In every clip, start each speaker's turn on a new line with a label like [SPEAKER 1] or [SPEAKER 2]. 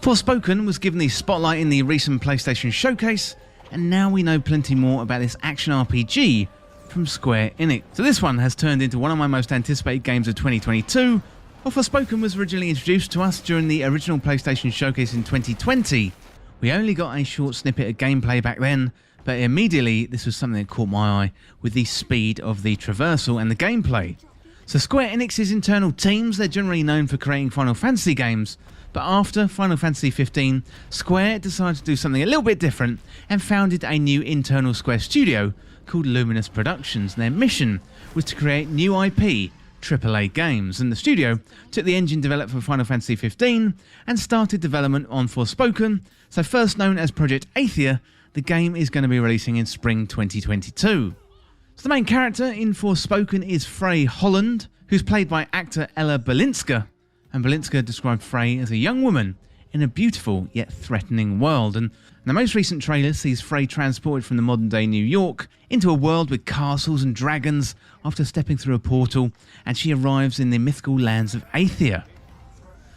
[SPEAKER 1] Forspoken was given the spotlight in the recent PlayStation Showcase, and now we know plenty more about this action RPG from Square Enix. So this one has turned into one of my most anticipated games of 2022. Well, Forspoken was originally introduced to us during the original PlayStation Showcase in 2020. We only got a short snippet of gameplay back then, but immediately this was something that caught my eye with the speed of the traversal and the gameplay. So Square Enix's internal teams, they're generally known for creating Final Fantasy games, but after Final Fantasy 15, Square decided to do something a little bit different and founded a new internal Square studio called Luminous Productions. And their mission was to create new IP, AAA games, and the studio took the engine developed for Final Fantasy 15 and started development on Forspoken. So first known as Project Aethia, the game is going to be releasing in spring 2022. So the main character in Forspoken is Frey Holland, who's played by actor Ella Balinska. And Balinska described Frey as a young woman in a beautiful yet threatening world. And the most recent trailer sees Frey transported from the modern day New York into a world with castles and dragons after stepping through a portal, and she arrives in the mythical lands of Aethia.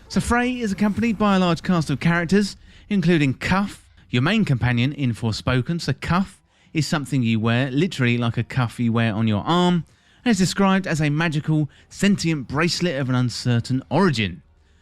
[SPEAKER 1] So Frey is accompanied by a large cast of characters, including Cuff, your main companion in Forspoken. So Cuff is something you wear, literally like a cuff you wear on your arm, and is described as a magical, sentient bracelet of an uncertain origin.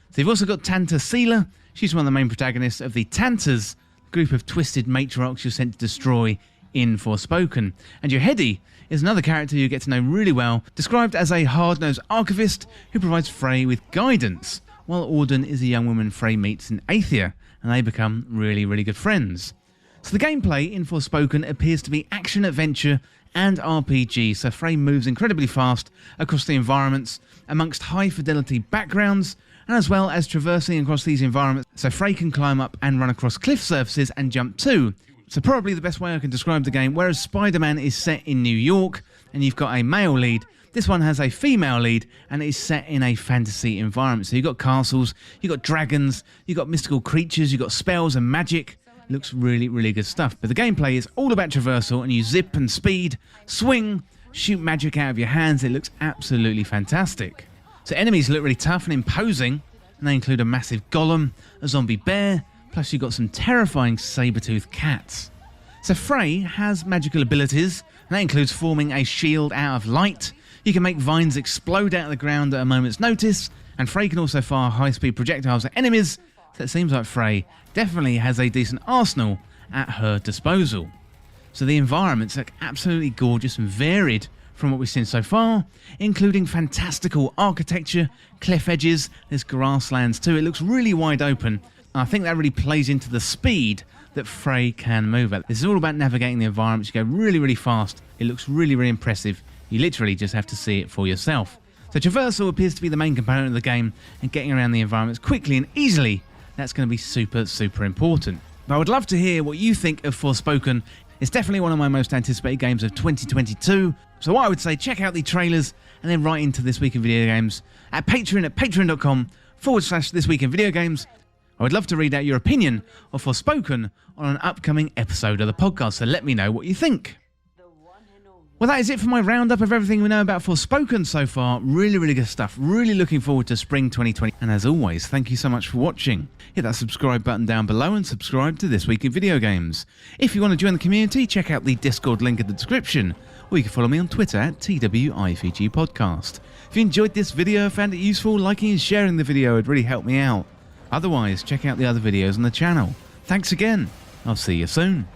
[SPEAKER 1] So you've also got Tanta Seela. She's one of the main protagonists of the Tantas, a group of twisted matriarchs you're sent to destroy in Forspoken. And your Hedy is another character you get to know really well, described as a hard-nosed archivist who provides Frey with guidance, while Auden is a young woman Frey meets in Aethia, and they become really, really good friends. So the gameplay in Forspoken appears to be action-adventure and RPG, so Frey moves incredibly fast across the environments amongst high-fidelity backgrounds, and as well as traversing across these environments, so Frey can climb up and run across cliff surfaces and jump too. So probably the best way I can describe the game, whereas Spider-Man is set in New York and you've got a male lead, this one has a female lead and it is set in a fantasy environment. So you've got castles, you've got dragons, you've got mystical creatures, you've got spells and magic. Looks really, really good stuff. But the gameplay is all about traversal, and you zip and speed, swing, shoot magic out of your hands. It looks absolutely fantastic. So enemies look really tough and imposing, and they include a massive golem, a zombie bear, plus you've got some terrifying saber-toothed cats. So Frey has magical abilities, and that includes forming a shield out of light. You can make vines explode out of the ground at a moment's notice, and Frey can also fire high-speed projectiles at enemies. So it seems like Frey definitely has a decent arsenal at her disposal. So the environments look absolutely gorgeous and varied from what we've seen so far, including fantastical architecture, cliff edges, there's grasslands too. It looks really wide open, and I think that really plays into the speed that Frey can move at. This is all about navigating the environments. You go really, really fast. It looks really, really impressive. You literally just have to see it for yourself. So traversal appears to be the main component of the game, and getting around the environments quickly and easily, that's going to be super, super important. But I would love to hear what you think of Forspoken. It's definitely one of my most anticipated games of 2022. So what I would say, check out the trailers and then write into This Week in Video Games at Patreon at patreon.com/This Week in Video Games. I would love to read out your opinion of Forspoken on an upcoming episode of the podcast, so let me know what you think. Well, that is it for my roundup of everything we know about Forspoken so far. Really, really good stuff. Really looking forward to spring 2020. And as always, thank you so much for watching. Hit that subscribe button down below and subscribe to This Week in Video Games. If you want to join the community, check out the Discord link in the description, or you can follow me on Twitter at TWIVG Podcast. If you enjoyed this video, found it useful, liking and sharing the video would really help me out. Otherwise, check out the other videos on the channel. Thanks again. I'll see you soon.